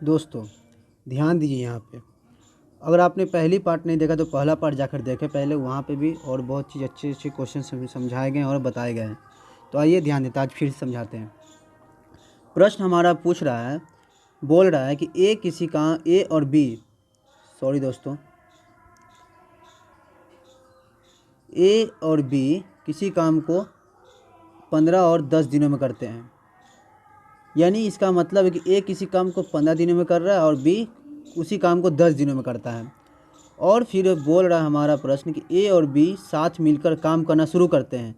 दोस्तों ध्यान दीजिए यहाँ पे। अगर आपने पहली पार्ट नहीं देखा तो पहला पार्ट जाकर देखें पहले, वहाँ पे भी और बहुत चीज़ अच्छे अच्छे क्वेश्चन समझाए गए हैं और बताए गए हैं। तो आइए ध्यान देते आज फिर समझाते हैं। प्रश्न हमारा पूछ रहा है, बोल रहा है कि ए और बी, सॉरी दोस्तों, ए और बी किसी काम को 15 और 10 दिनों में करते हैं। यानी इसका मतलब है कि ए किसी काम को 15 दिनों में कर रहा है और बी उसी काम को 10 दिनों में करता है। और फिर बोल रहा है हमारा प्रश्न कि ए और बी साथ मिलकर काम करना शुरू करते हैं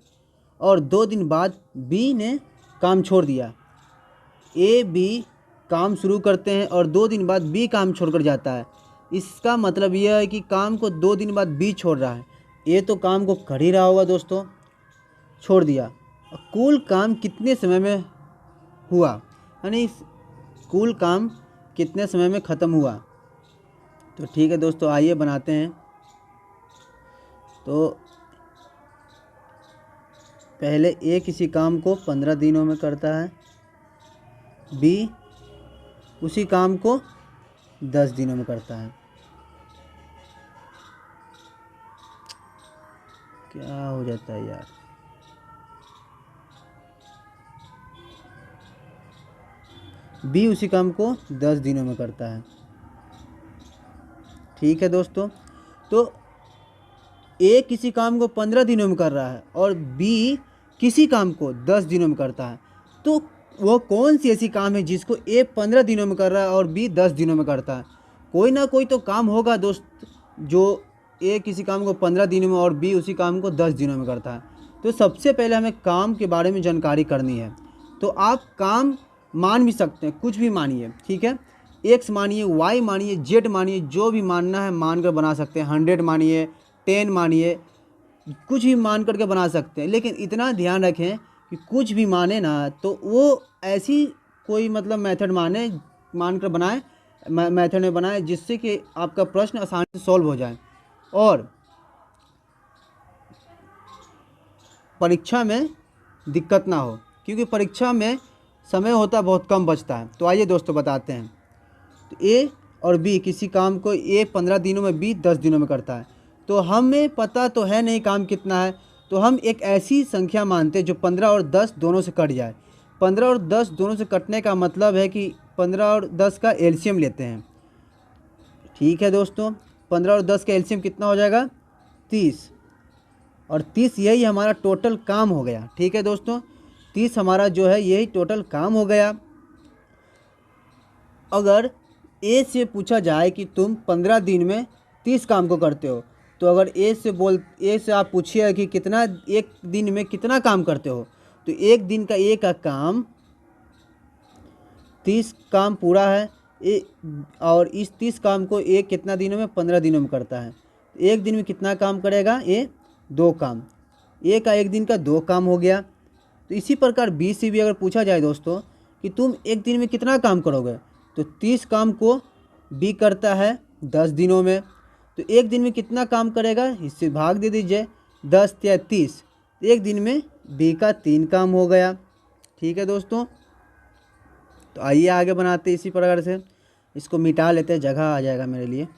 और 2 दिन बाद बी ने काम छोड़ दिया। ए बी काम शुरू करते हैं और 2 दिन बाद बी काम छोड़कर जाता है। इसका मतलब यह है कि काम को 2 दिन बाद बी छोड़ रहा है। ए तो काम को कर ही रहा होगा दोस्तों, छोड़ दिया। कुल काम कितने समय में हुआ, यानी कुल काम कितने समय में ख़त्म हुआ। तो ठीक है दोस्तों, आइए बनाते हैं। तो पहले ए किसी काम को 15 दिनों में करता है, बी उसी काम को 10 दिनों में करता है। क्या हो जाता है यार, बी उसी काम को 10 दिनों में करता है। ठीक है दोस्तों, तो ए किसी काम को 15 दिनों में कर रहा है और बी किसी काम को 10 दिनों में करता है। तो वो कौन सी ऐसी काम है जिसको ए 15 दिनों में कर रहा है और बी 10 दिनों में करता है। कोई ना कोई तो काम होगा दोस्त, जो ए किसी काम को 15 दिनों में और बी उसी काम को 10 दिनों में करता है। तो सबसे पहले हमें काम के बारे में जानकारी करनी है। तो आप काम मान भी सकते हैं, कुछ भी मानिए, ठीक है। एक्स मानिए, वाई मानिए, जेड मानिए, जो भी मानना है मान कर बना सकते हैं। 100 मानिए, 10 मानिए, कुछ भी मान करके बना सकते हैं। लेकिन इतना ध्यान रखें कि कुछ भी माने ना तो वो ऐसी कोई मतलब मेथड मान कर बनाए, मेथड में बनाए जिससे कि आपका प्रश्न आसानी से सॉल्व हो जाए और परीक्षा में दिक्कत ना हो, क्योंकि परीक्षा में समय होता बहुत कम बचता है। तो आइए दोस्तों बताते हैं। तो ए और बी किसी काम को ए 15 दिनों में, बी 10 दिनों में करता है। तो हमें पता तो है नहीं काम कितना है, तो हम एक ऐसी संख्या मानते हैं जो 15 और 10 दोनों से कट जाए। 15 और 10 दोनों से कटने का मतलब है कि 15 और 10 का एलसीएम लेते हैं। ठीक है दोस्तों, 15 और 10 का एलसीएम कितना हो जाएगा, 30। और 30 यही हमारा टोटल काम हो गया। ठीक है दोस्तों, 30 हमारा जो है यही टोटल काम हो गया। अगर ए से पूछा जाए कि तुम 15 दिन में 30 काम को करते हो, तो अगर ए से आप पूछिए कि कितना एक दिन में कितना काम करते हो, तो एक दिन का ए का काम 30 काम पूरा है ए, और इस 30 काम को ए कितना दिनों में, 15 दिनों में करता है। एक दिन में कितना काम करेगा ए, 2 काम। ए का एक दिन का 2 काम हो गया। तो इसी प्रकार बी से भी अगर पूछा जाए दोस्तों कि तुम एक दिन में कितना काम करोगे, तो 30 काम को बी करता है 10 दिनों में। तो एक दिन में कितना काम करेगा, इससे भाग दे दीजिए, 10 या 30, एक दिन में बी का 3 काम हो गया। ठीक है दोस्तों, तो आइए आगे बनाते इसी प्रकार से। इसको मिटा लेते हैं, जगह आ जाएगा मेरे लिए।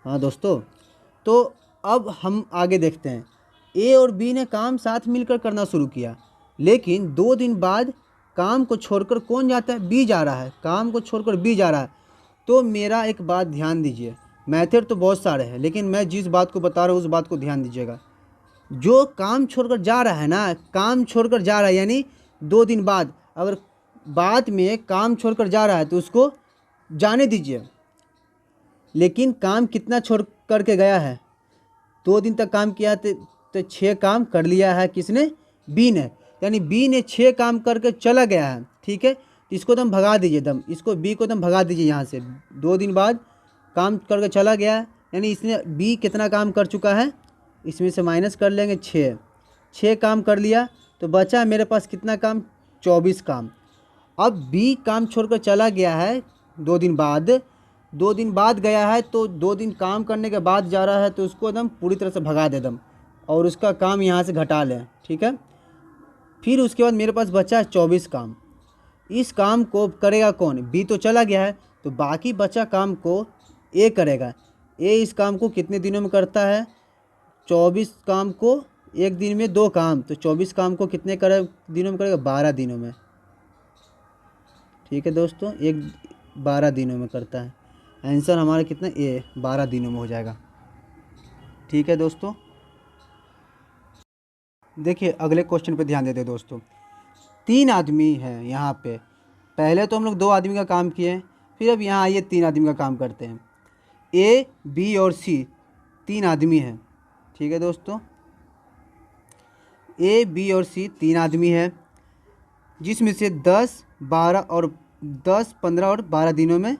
हाँ दोस्तों, तो अब हम आगे देखते हैं। ए और बी ने काम साथ मिलकर करना शुरू किया, लेकिन 2 दिन बाद काम को छोड़कर कौन जाता है, बी जा रहा है। काम को छोड़कर बी जा रहा है। तो मेरा एक बात ध्यान दीजिए, मेथड तो बहुत सारे हैं लेकिन मैं जिस बात को बता रहा हूँ उस बात को ध्यान दीजिएगा। जो काम छोड़कर जा रहा है ना, काम छोड़कर जा रहा है यानी 2 दिन बाद, अगर बाद में काम छोड़कर जा रहा है तो उसको जाने दीजिए। लेकिन काम कितना छोड़ करके गया है, 2 दिन तक काम किया तो 6 काम कर लिया है किसने, बी ने। यानी बी ने 6 काम करके चला गया है। ठीक है, तो इसको तुम भगा दीजिए, इसको बी को तुम भगा दीजिए यहाँ से। 2 दिन बाद काम करके चला गया है, यानी इसने बी कितना काम कर चुका है, इसमें से माइनस कर लेंगे 6 काम कर लिया। तो बचा मेरे पास कितना काम, 24 काम। अब बी काम छोड़कर चला गया है 2 दिन बाद, 2 दिन बाद गया है तो 2 दिन काम करने के बाद जा रहा है, तो उसको एकदम पूरी तरह से भगा दे और उसका काम यहाँ से घटा लें। ठीक है, फिर उसके बाद मेरे पास बचा है 24 काम। इस काम को करेगा कौन, बी तो चला गया है, तो बाकी बचा काम को ए करेगा। ए इस काम को कितने दिनों में करता है, 24 काम को, एक दिन में 2 काम, तो 24 काम को कितने दिनों में करेगा, 12 दिनों में। ठीक है दोस्तों, 12 दिनों में करता है। आंसर हमारा कितना, ए 12 दिनों में हो जाएगा। ठीक है दोस्तों, देखिए अगले क्वेश्चन पे ध्यान देते दोस्तों। 3 आदमी हैं यहाँ पे, पहले तो हम लोग 2 आदमी का काम किए, फिर अब यहाँ आइए 3 आदमी का काम करते हैं। ए, बी और सी 3 आदमी हैं। ठीक है दोस्तों, ए, बी और सी 3 आदमी हैं, जिसमें से 10, 15 और 12 दिनों में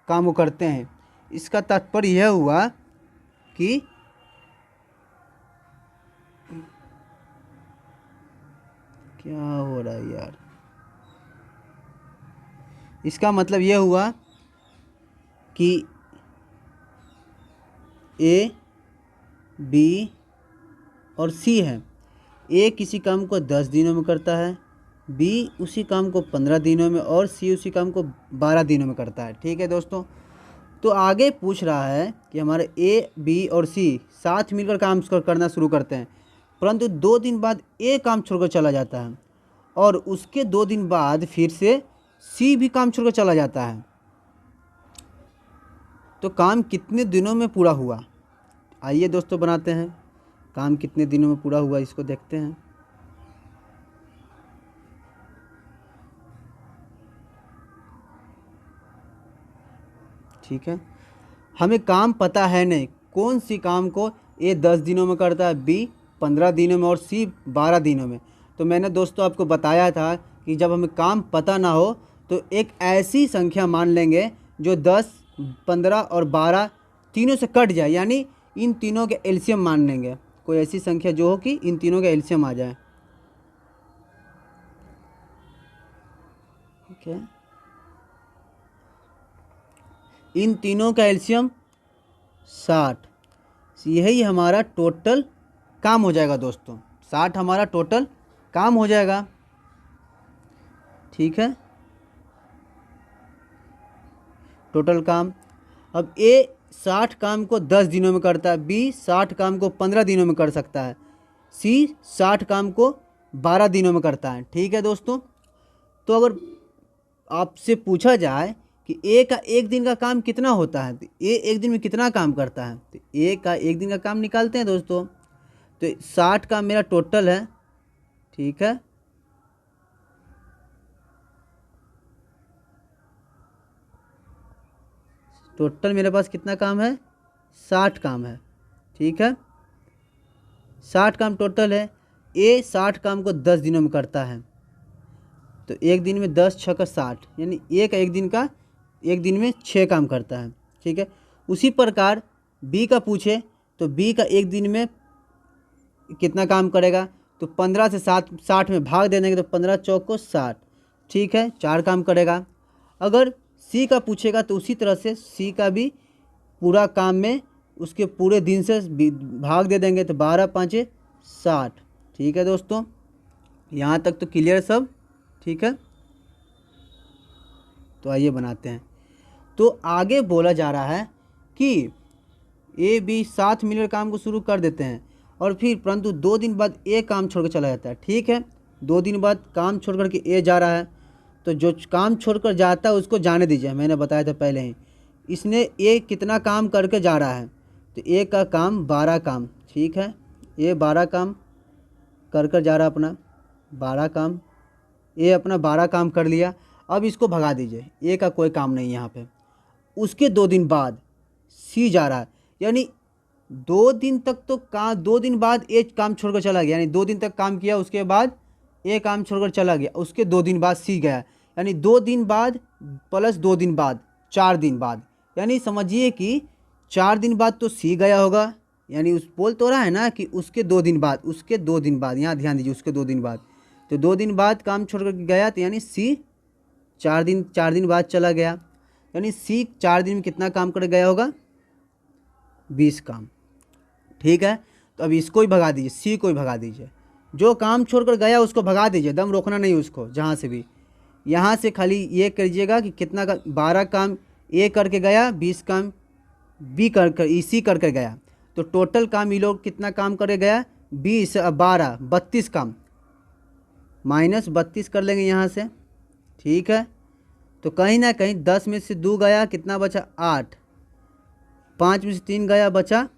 काम वो करते हैं। इसका तात्पर्य यह हुआ कि क्या हो रहा है यार, इसका मतलब यह हुआ कि ए, बी और सी है। ए किसी काम को 10 दिनों में करता है, बी उसी काम को 15 दिनों में, और सी उसी काम को 12 दिनों में करता है। ठीक है दोस्तों, तो आगे पूछ रहा है कि हमारे ए, बी और सी साथ मिलकर काम करना शुरू करते हैं, परंतु 2 दिन बाद ए काम छोड़कर चला जाता है, और उसके 2 दिन बाद फिर से सी भी काम छोड़कर चला जाता है। तो काम कितने दिनों में पूरा हुआ, आइए दोस्तों बनाते हैं। काम कितने दिनों में पूरा हुआ इसको देखते हैं। ठीक है, हमें काम पता है नहीं कौन सी काम को ए 10 दिनों में करता है, बी 15 दिनों में और सी 12 दिनों में। तो मैंने दोस्तों आपको बताया था कि जब हमें काम पता ना हो तो एक ऐसी संख्या मान लेंगे जो 10, 15 और 12 तीनों से कट जाए, यानी इन तीनों के एलसीएम मान लेंगे। कोई ऐसी संख्या जो हो कि इन तीनों के एलसीएम आ जाए। ठीक है, इन तीनों का एलसीएम 60, यही हमारा टोटल काम हो जाएगा दोस्तों। 60 हमारा टोटल काम हो जाएगा। ठीक है, टोटल काम। अब ए 60 काम को 10 दिनों में करता है, बी 60 काम को 15 दिनों में कर सकता है, सी 60 काम को 12 दिनों में करता है। ठीक है दोस्तों, तो अगर आपसे पूछा जाए कि ए का एक दिन का काम कितना होता है, तो ए एक दिन में कितना काम करता है, तो ए का एक दिन का काम निकालते हैं दोस्तों। तो 60 का मेरा टोटल है। ठीक है, टोटल मेरे पास कितना काम है, 60 काम है। ठीक है, 60 काम टोटल है। ए 60 काम को 10 दिनों में करता है, तो एक दिन में 10 6 का 60, यानी ए का एक दिन में 6 काम करता है। ठीक है, उसी प्रकार बी का पूछे तो बी का एक दिन में कितना काम करेगा, तो 15 से 60 में भाग दे देंगे तो 15 चौक को 60। ठीक है, 4 काम करेगा। अगर सी का पूछेगा तो उसी तरह से सी का भी पूरा काम में उसके पूरे दिन से भाग दे देंगे तो 12 5 60। ठीक है दोस्तों, यहाँ तक तो क्लियर सब। ठीक है, तो आइए बनाते हैं। तो आगे बोला जा रहा है कि ए बी साथ मिलकर काम को शुरू कर देते हैं, और फिर परंतु 2 दिन बाद ए काम छोड़कर चला जाता है। ठीक है, 2 दिन बाद काम छोड़ कर के ए जा रहा है, तो जो काम छोड़कर जाता है उसको जाने दीजिए, मैंने बताया था पहले ही। इसने ए कितना काम करके जा रहा है, तो ए का काम 12 काम। ठीक है, ए 12 काम कर जा रहा है अपना 12 काम, ए अपना 12 काम कर लिया। अब इसको भगा दीजिए, ए का कोई काम नहीं यहाँ पे। उसके 2 दिन बाद सी जा रहा है, यानी 2 दिन तक तो 2 दिन बाद ए काम छोड़कर चला गया, यानी 2 दिन तक काम किया, उसके बाद ए काम छोड़कर चला गया, उसके 2 दिन बाद सी गया, यानी 2 दिन बाद प्लस 2 दिन बाद 4 दिन बाद, यानी समझिए कि 4 दिन बाद तो सी गया होगा, यानी उस बोल तो रहा है ना कि उसके 2 दिन बाद, यहाँ ध्यान दीजिए, उसके 2 दिन बाद, तो 2 दिन बाद काम छोड़ कर गया, तो यानी सी 4 दिन बाद चला गया, यानी सी 4 दिन में कितना काम कर गया होगा, 20 काम। ठीक है, तो अब इसको ही भगा दीजिए, सी को ही भगा दीजिए, जो काम छोड़कर गया उसको भगा दीजिए, दम रोकना नहीं उसको जहाँ से भी। यहाँ से खाली ये करिएगा कि कितना का 12 काम ए करके गया, 20 काम बी करके गया। तो टोटल काम ये लोग कितना काम करे गया, 20 12 32 काम, -32 कर लेंगे यहाँ से। ठीक है, तो कहीं ना कहीं 10 में से 2 गया, कितना बचा 8, 5 में से 3 गया, बचा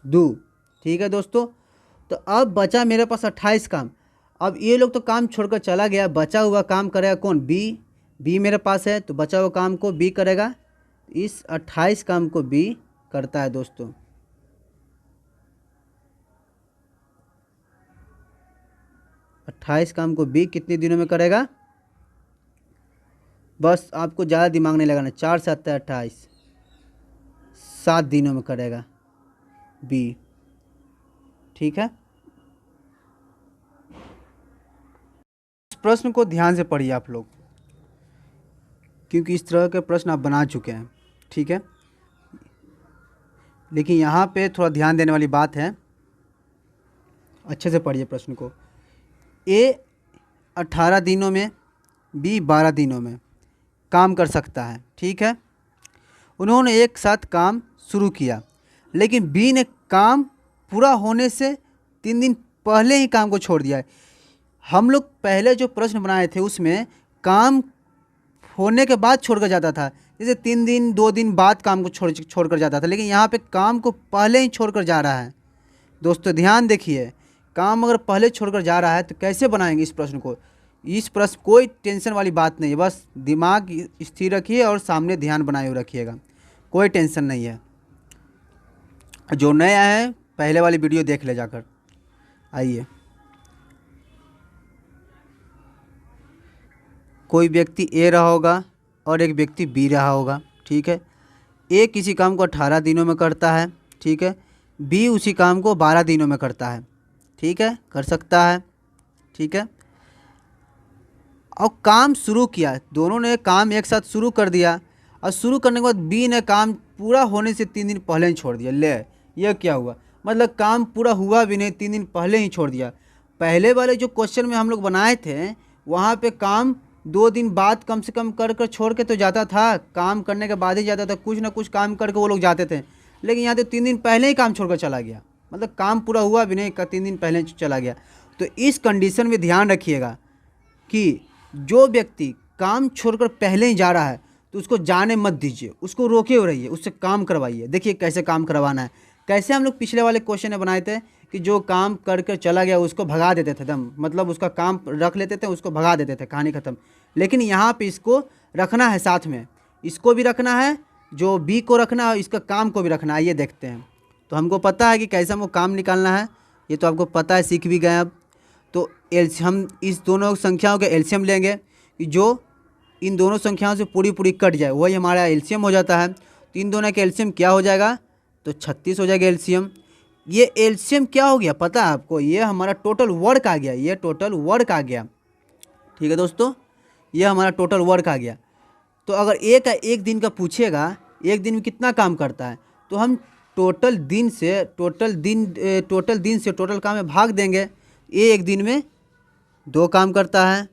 2। ठीक है दोस्तों, तो अब बचा मेरे पास 28 काम। अब ये लोग तो काम छोड़कर चला गया, बचा हुआ काम करेगा कौन, बी मेरे पास है, तो बचा हुआ काम को बी करेगा। इस 28 काम को बी करता है दोस्तों। अट्ठाईस काम को बी कितने दिनों में करेगा, बस आपको ज़्यादा दिमाग नहीं लगाना, 4 7 28, 7 दिनों में करेगा बी। ठीक है, इस प्रश्न को ध्यान से पढ़िए आप लोग, क्योंकि इस तरह के प्रश्न आप बना चुके हैं। ठीक है, लेकिन यहाँ पे थोड़ा ध्यान देने वाली बात है, अच्छे से पढ़िए प्रश्न को। ए 18 दिनों में, बी 12 दिनों में काम कर सकता है। ठीक है, उन्होंने एक साथ काम शुरू किया, लेकिन बी ने काम पूरा होने से 3 दिन पहले ही काम को छोड़ दिया है। हम लोग पहले जो प्रश्न बनाए थे उसमें काम होने के बाद छोड़कर जाता था, जैसे 3 दिन 2 दिन बाद काम को छोड़कर जाता था, लेकिन यहाँ पे काम को पहले ही छोड़कर जा रहा है। दोस्तों ध्यान देखिए, काम अगर पहले छोड़कर जा रहा है तो कैसे बनाएंगे इस प्रश्न को। इस प्रश्न कोई टेंशन वाली बात नहीं है, बस दिमाग स्थिर रखिए और सामने ध्यान बनाए हुए रखिएगा, कोई टेंशन नहीं है। जो नया है पहले वाली वीडियो देख ले जाकर। आइए, कोई व्यक्ति ए रहा होगा और एक व्यक्ति बी रहा होगा। ठीक है, ए किसी काम को 18 दिनों में करता है। ठीक है, बी उसी काम को 12 दिनों में करता है। ठीक है, कर सकता है। ठीक है, और काम शुरू किया, दोनों ने काम एक साथ शुरू कर दिया, और शुरू करने के बाद बी ने काम पूरा होने से 3 दिन पहले ही छोड़ दिया। ले, यह क्या हुआ, मतलब काम पूरा हुआ भी नहीं, 3 दिन पहले ही छोड़ दिया। पहले वाले जो क्वेश्चन में हम लोग बनाए थे वहाँ पे काम 2 दिन बाद कम से कम कर छोड़ के तो जाता था, काम करने के बाद ही जाता था, कुछ ना कुछ काम करके वो लोग जाते थे। लेकिन यहाँ तो 3 दिन पहले ही काम छोड़कर चला गया, मतलब काम पूरा हुआ भी नहीं, 3 दिन पहले चला गया। तो इस कंडीशन में ध्यान रखिएगा कि जो व्यक्ति काम छोड़कर पहले ही जा रहा है तो उसको जाने मत दीजिए, उसको रोके हुए रहिए, उससे काम करवाइए। देखिए कैसे काम करवाना है, कैसे हम लोग पिछले वाले क्वेश्चन में बनाए थे कि जो काम कर चला गया उसको भगा देते थे दम, मतलब उसका काम रख लेते थे, उसको भगा देते थे, कहानी ख़त्म। लेकिन यहाँ पे इसको रखना है साथ में, इसको भी रखना है, जो बी को रखना है, इसका काम को भी रखना है। ये देखते हैं, तो हमको पता है कि कैसे हमको काम निकालना है, ये तो आपको पता है, सीख भी गए अब। तो हम इस दोनों संख्याओं के एलसीएम लेंगे कि जो इन दोनों संख्याओं से पूरी कट जाए, वही हमारा एलसीएम हो जाता है। तो इन दोनों का एलसीएम क्या हो जाएगा, तो 36 हो जाएगा एलसीएम। ये एलसीएम क्या हो गया पता है आपको, ये हमारा टोटल वर्क आ गया, ये टोटल वर्क आ गया। ठीक है दोस्तों, ये हमारा टोटल वर्क आ गया। तो अगर एक दिन का पूछेगा, एक दिन में कितना काम करता है, तो हम टोटल दिन से टोटल काम में भाग देंगे। ए एक दिन में 2 काम करता है,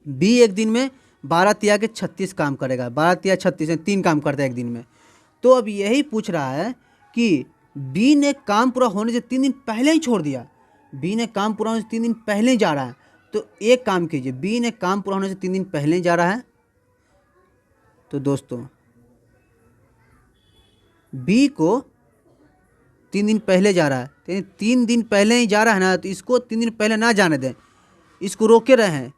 बी एक दिन में 12 तिया के 36 काम करेगा, 12 तिया 36 है, 3 काम करता है एक दिन में। तो अब यही पूछ रहा है कि बी ने काम पूरा होने से 3 दिन पहले ही छोड़ दिया, बी ने काम पूरा होने से 3 दिन पहले ही जा रहा है। तो एक काम कीजिए, बी ने काम पूरा होने से 3 दिन पहले ही जा रहा है, तो दोस्तों बी को 3 दिन पहले जा रहा है, 3 दिन पहले ही जा रहा है ना, तो इसको 3 दिन पहले ना जाने दें, इसको रोके रहें।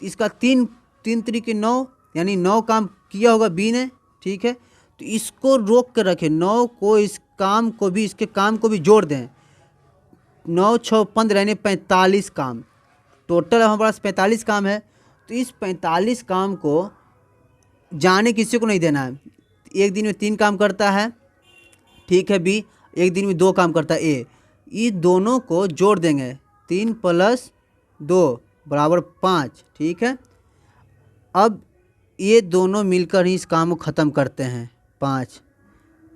इसका 3 3 9 यानी 9 काम किया होगा बी ने। ठीक है, तो इसको रोक कर रखें, 9 को, इस काम को भी, इसके काम को भी जोड़ दें। 9 6 15 यानी 45 काम टोटल हमारे पास 45 काम है। तो इस 45 काम को जाने किसी को नहीं देना है। एक दिन में 3 काम करता है, ठीक है, बी एक दिन में 2 काम करता है, ए। इस दोनों को जोड़ देंगे, 3 + 2 = 5। ठीक है, अब ये दोनों मिलकर ही इस काम को ख़त्म करते हैं। 5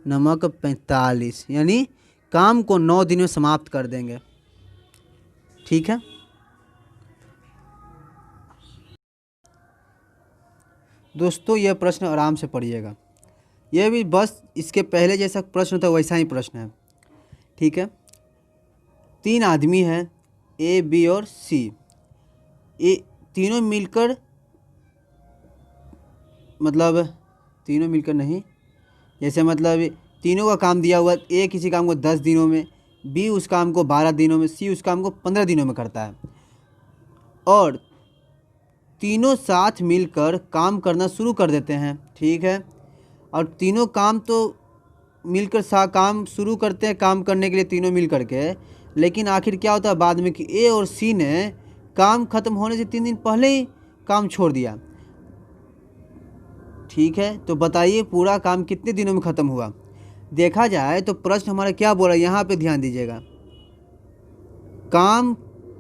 नमक 45 यानी काम को 9 दिन में समाप्त कर देंगे। ठीक है, दोस्तों यह प्रश्न आराम से पढ़िएगा, यह भी बस इसके पहले जैसा प्रश्न था वैसा ही प्रश्न है। ठीक है, 3 आदमी हैं ए, बी और सी। ये तीनों मिलकर, मतलब तीनों मिलकर नहीं, जैसे मतलब तीनों का काम दिया हुआ, ए किसी काम को 10 दिनों में, बी उस काम को 12 दिनों में, सी उस काम को 15 दिनों में करता है। और तीनों साथ मिलकर काम करना शुरू कर देते हैं। ठीक है, और तीनों काम तो मिलकर काम शुरू करते हैं, काम करने के लिए तीनों मिल करके, लेकिन आखिर क्या होता है बाद में कि ए और सी ने काम ख़त्म होने से 3 दिन पहले ही काम छोड़ दिया। ठीक है, तो बताइए पूरा काम कितने दिनों में ख़त्म हुआ। देखा जाए तो प्रश्न हमारा क्या बोला, यहाँ पे ध्यान दीजिएगा, काम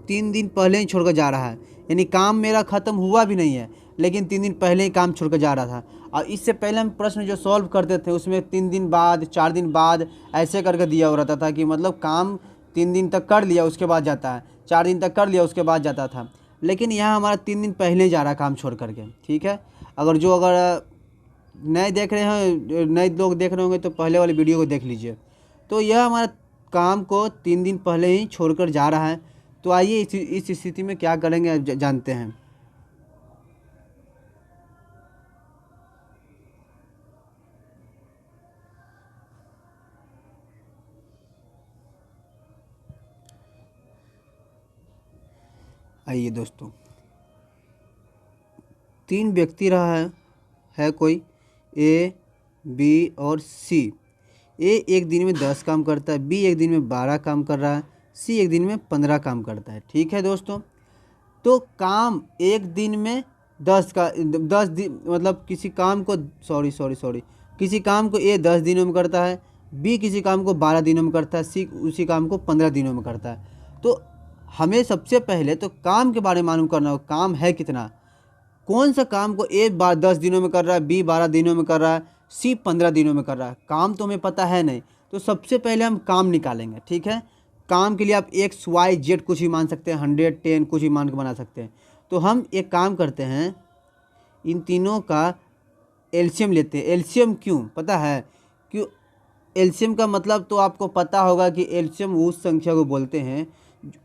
3 दिन पहले ही छोड़कर जा रहा है, यानी काम मेरा ख़त्म हुआ भी नहीं है लेकिन 3 दिन पहले ही काम छोड़कर जा रहा था। और इससे पहले हम प्रश्न जो सॉल्व करते थे उसमें 3 दिन बाद, 4 दिन बाद ऐसे करके दिया हो रहता था कि मतलब काम 3 दिन तक कर लिया उसके बाद जाता है, 4 दिन तक कर लिया उसके बाद जाता था, लेकिन यहाँ हमारा 3 दिन पहले ही जा रहा है काम छोड़ करके। ठीक है, अगर नए देख रहे हैं, नए लोग देख रहे होंगे तो पहले वाले वीडियो को देख लीजिए। तो यह हमारा काम को 3 दिन पहले ही छोड़कर जा रहा है। तो आइए इस स्थिति में क्या करेंगे जानते हैं। आइए दोस्तों, 3 व्यक्ति रहा है कोई ए, बी और सी। ए एक दिन में 10 काम करता है, बी एक दिन में 12 काम कर रहा है, सी एक दिन में 15 काम करता है। ठीक है दोस्तों, तो काम एक दिन में 10 दिन, मतलब किसी काम को सॉरी किसी काम को ए 10 दिनों में करता है, बी किसी काम को 12 दिनों में करता है, सी उसी काम को 15 दिनों में करता है। तो हमें सबसे पहले तो काम के बारे में मालूम करना होगा, काम है कितना, कौन सा काम को ए 10 दिनों में कर रहा है, बी 12 दिनों में कर रहा है, सी 15 दिनों में कर रहा है। काम तो हमें पता है नहीं, तो सबसे पहले हम काम निकालेंगे। ठीक है, काम के लिए आप एक्स वाई जेड कुछ भी मान सकते हैं, 100 10 कुछ भी मान के बना सकते हैं। तो हम एक काम करते हैं, इन तीनों का एलसीएम लेते हैं। एलसीएम क्यों पता है, क्यों एलसीएम का मतलब तो आपको पता होगा कि एलसीएम उस संख्या को बोलते हैं,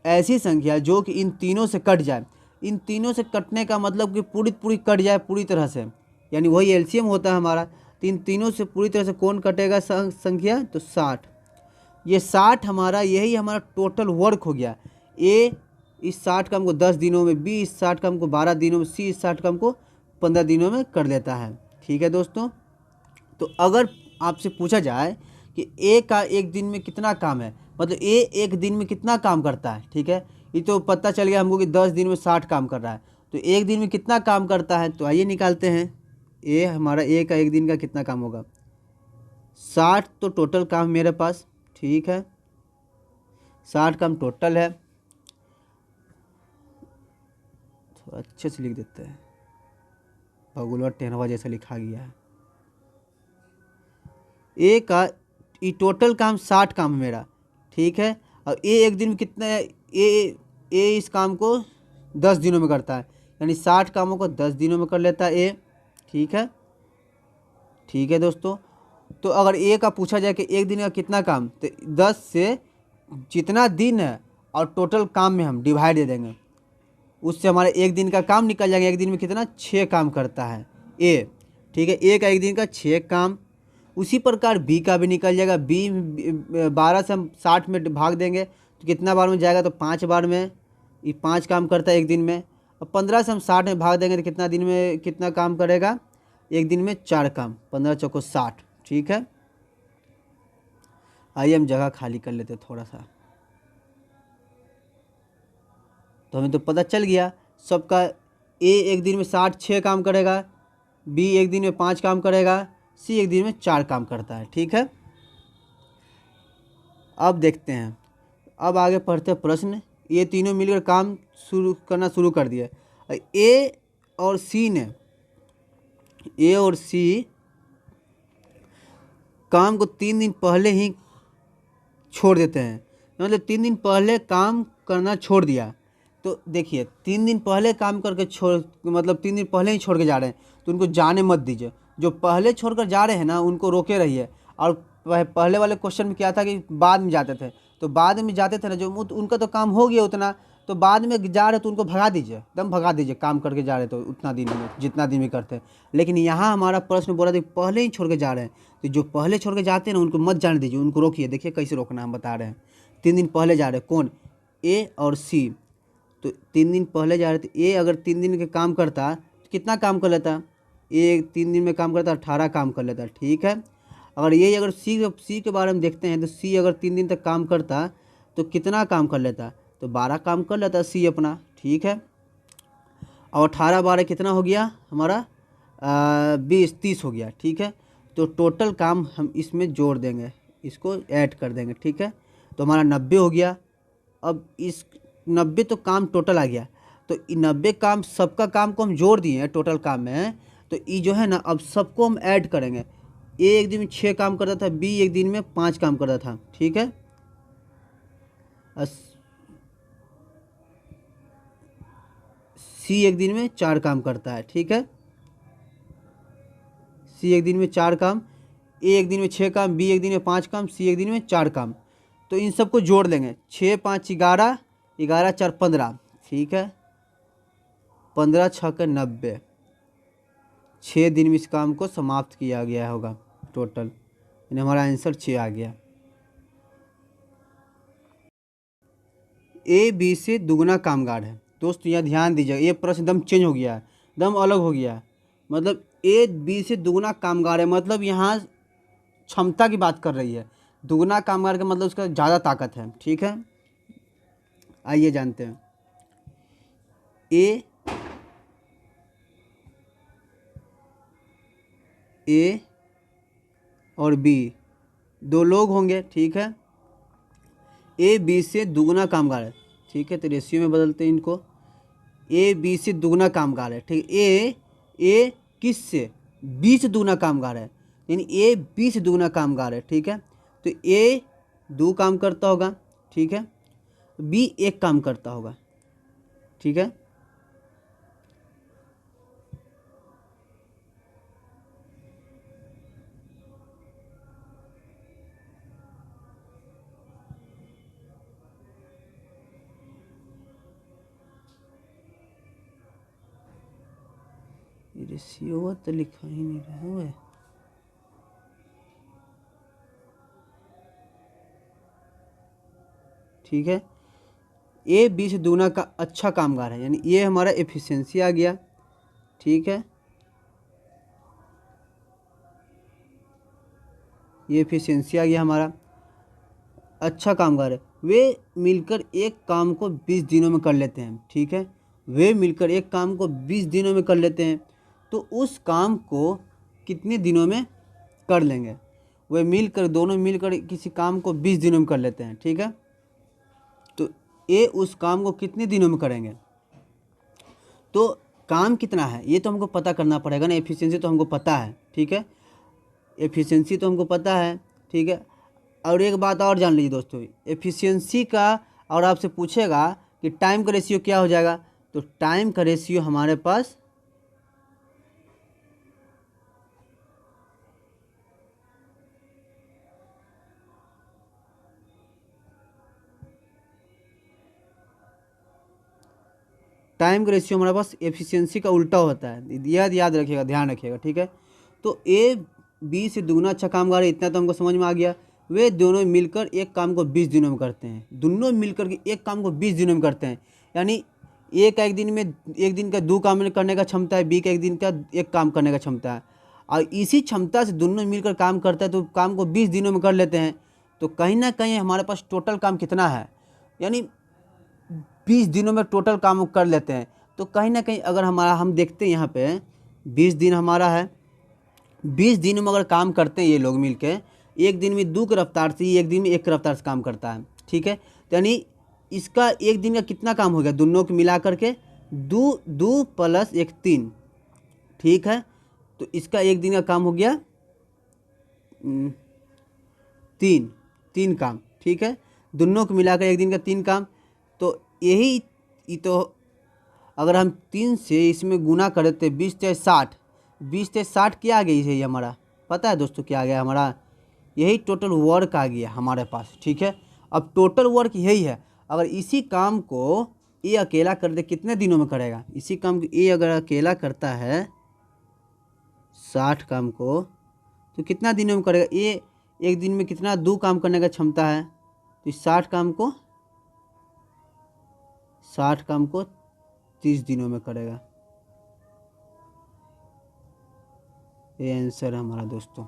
ऐसी संख्या जो कि इन तीनों से कट जाए। इन तीनों से कटने का मतलब कि पूरी कट जाए पूरी तरह से, यानी वही एलसीएम होता है हमारा। तो इन तीनों से पूरी तरह से कौन कटेगा संख्या, तो 60। ये 60 हमारा, यही हमारा टोटल वर्क हो गया। ए इस 60 काम को 10 दिनों में, बी इस 60 काम को 12 दिनों में, सी इस 60 काम को 15 दिनों में कर लेता है। ठीक है दोस्तों, तो अगर आपसे पूछा जाए कि ए का एक दिन में कितना काम है, मतलब ए एक दिन में कितना काम करता है। ठीक है, ये तो पता चल गया हमको कि 10 दिन में 60 काम कर रहा है, तो एक दिन में कितना काम करता है, तो आइए निकालते हैं। ए हमारा ए का एक दिन का कितना काम होगा, 60 तो टोटल काम मेरे पास। ठीक है, 60 काम टोटल है, थोड़ा अच्छे से लिख देते हैं, भगुलवा टेढ़वा जैसा लिखा गया है। ए का ये टोटल काम 60 काम है मेरा। ठीक है, और ए एक दिन में कितना है, ए इस काम को 10 दिनों में करता है, यानी 60 कामों को 10 दिनों में कर लेता है ए। ठीक है दोस्तों, तो अगर ए का पूछा जाए कि एक दिन का कितना काम, तो 10 से जितना दिन है और टोटल काम में हम डिवाइड दे देंगे, उससे हमारे एक दिन का काम निकल जाएगा। एक दिन में कितना, 6 काम करता है ए। ठीक है, ए का एक दिन का 6 काम। उसी प्रकार बी का भी निकल जाएगा। बी 12 से हम 60 में भाग देंगे तो कितना बार में जाएगा, तो 5 बार में। ये 5 काम करता है एक दिन में। और 15 से हम 60 में भाग देंगे तो कितना दिन में कितना काम करेगा, एक दिन में 4 काम, 15 चौको 60। ठीक है, आइए हम जगह खाली कर लेते थोड़ा सा, तो हमें तो पता चल गया सबका। ए एक दिन में 6 काम करेगा, बी एक दिन में 5 काम करेगा, सी एक दिन में 4 काम करता है। ठीक है, अब देखते हैं, अब आगे पढ़ते हैं प्रश्न। ये तीनों मिलकर काम करना शुरू कर दिया। ए और सी काम को 3 दिन पहले ही छोड़ देते हैं, मतलब 3 दिन पहले काम करना छोड़ दिया। तो देखिए 3 दिन पहले काम करके छोड़, मतलब 3 दिन पहले ही छोड़ के जा रहे हैं तो उनको जाने मत दीजिए। जो पहले छोड़कर जा रहे हैं ना उनको रोके रहिए। और पहले वाले क्वेश्चन में क्या था कि बाद में जाते थे, तो बाद में जाते थे ना जो उनका तो काम हो गया उतना, तो बाद में जा रहे तो उनको भगा दीजिए, एकदम भगा दीजिए। काम करके जा रहे तो उतना दिन में जितना दिन में करते हैं। लेकिन यहाँ हमारा प्रश्न बोला था पहले ही छोड़ के जा रहे हैं, तो जो पहले छोड़ के जाते हैं ना उनको मत जाने दीजिए, उनको रोकिए। देखिए कैसे रोकना हम बता रहे हैं। 3 दिन पहले जा रहे हैं कौन, ए और सी। तो 3 दिन पहले जा रहे थे। ए अगर 3 दिन के काम करता तो कितना काम कर लेता, ए 3 दिन में काम करता 18 काम कर लेता, ठीक है। अगर ये अगर सी के बारे में देखते हैं तो सी अगर 3 दिन तक काम करता तो कितना काम कर लेता, तो 12 काम कर लेता सी अपना, ठीक है। और 18 12 कितना हो गया हमारा, 20 30 हो गया, ठीक है। तो टोटल काम हम इसमें जोड़ देंगे, इसको ऐड कर देंगे, ठीक है। तो हमारा 90 हो गया। अब इस 90 तो काम टोटल आ गया, तो 90 काम सबका काम को हम जोड़ दिए हैं टोटल काम में। तो ये जो है ना अब सबको हम ऐड करेंगे। ए एक दिन में 6 काम करता था, बी एक दिन में 5 काम करता था, ठीक है। सी एक दिन में 4 काम करता है, ठीक है। सी एक दिन में 4 काम, ए एक दिन में 6 काम, बी एक दिन में 5 काम, सी एक दिन में 4 काम। तो इन सबको जोड़ लेंगे। 6 5 11, 11 4 15, ठीक है। 15 6 के 90, 6 दिन में इस काम को समाप्त किया गया होगा टोटल, यानी हमारा आंसर 6 आ गया। ए बी से दुगना कामगार है। दोस्तों यहाँ ध्यान दीजिएगा, ये प्रश्न एकदम चेंज हो गया है, एकदम अलग हो गया है। मतलब ए बी से दुगना कामगार है, मतलब यहाँ क्षमता की बात कर रही है। दुगना कामगार का मतलब उसका ज़्यादा ताकत है, ठीक है। आइए जानते हैं। ए और बी 2 लोग होंगे, ठीक है। ए बी से दुगना कामगार है, ठीक है। तो रेशियो में बदलते हैं इनको। ए बी से दुगना कामगार है, ठीक है। ए किस से, बी से दुगना कामगार है, यानी ए बी से दुगना कामगार है, ठीक है। तो ए 2 काम करता होगा, ठीक है। बी 1 काम करता होगा, ठीक है। रेशियो तो लिखा ही नहीं रहा है, ठीक है। ए बी से दुगना का अच्छा कामगार है, यानी ये हमारा एफिशिएंसी आ गया, ठीक है। ये एफिशिएंसी आ गया हमारा, अच्छा कामगार है। वे मिलकर एक काम को 20 दिनों में कर लेते हैं, ठीक है। वे मिलकर एक काम को 20 दिनों में कर लेते हैं, तो उस काम को कितने दिनों में कर लेंगे। वे मिलकर, दोनों मिलकर किसी काम को 20 दिनों में कर लेते हैं, ठीक है। तो ये उस काम को कितने दिनों में करेंगे, तो काम कितना है ये तो हमको पता करना पड़ेगा ना। एफिशिएंसी तो हमको पता है, ठीक है। एफिशिएंसी तो हमको पता है, ठीक है। और एक बात और जान लीजिए दोस्तों, एफिशिएंसी का और आपसे पूछेगा कि टाइम का रेशियो क्या हो जाएगा, तो टाइम का रेशियो हमारे पास हमारे पास एफिशिएंसी का उल्टा होता है। याद रखिएगा, ध्यान रखिएगा, ठीक है। तो ए बी से दुगना अच्छा कामगार है, इतना तो हमको समझ में आ गया। वे दोनों मिलकर एक काम को 20 दिनों में करते हैं, दोनों मिलकर के एक काम को 20 दिनों में करते हैं, यानी ए का एक दिन में, एक दिन का 2 काम करने का क्षमता है, बी का एक दिन का 1 काम करने का क्षमता है। और इसी क्षमता से दोनों मिलकर काम करता है, तो काम को 20 दिनों में कर लेते हैं। तो कहीं ना कहीं हमारे पास टोटल काम कितना है, यानी 20 दिनों में टोटल काम कर लेते हैं। तो कहीं ना कहीं अगर हम देखते हैं यहाँ पे 20 दिन हमारा है, 20 दिन में अगर काम करते हैं ये लोग मिलके, एक दिन में 2 की रफ्तार से, एक दिन में 1 की रफ्तार से काम करता है, ठीक है। तो यानी इसका एक दिन का कितना काम हो गया, दोनों को मिला करके 2 + 1 3, ठीक है। तो इसका एक दिन का काम हो गया 3 काम, ठीक है। दोनों को मिलाकर एक दिन का 3 काम। तो यही ये तो अगर हम 3 से इसमें गुना करें तो 20×60, 20×60 क्या आ गई है ये हमारा, पता है दोस्तों क्या आ गया हमारा, यही टोटल वर्क आ गया हमारे पास। ठीक है, अब टोटल वर्क यही है। अगर इसी काम को ए अकेला कर दे कितने दिनों में करेगा, इसी काम को ए अगर अकेला करता है 60 काम को तो कितना दिनों में करेगा। ए एक दिन में कितना 2 काम करने का क्षमता है, तो इस 60 काम को 30 दिनों में करेगा। ये आंसर है हमारा दोस्तों।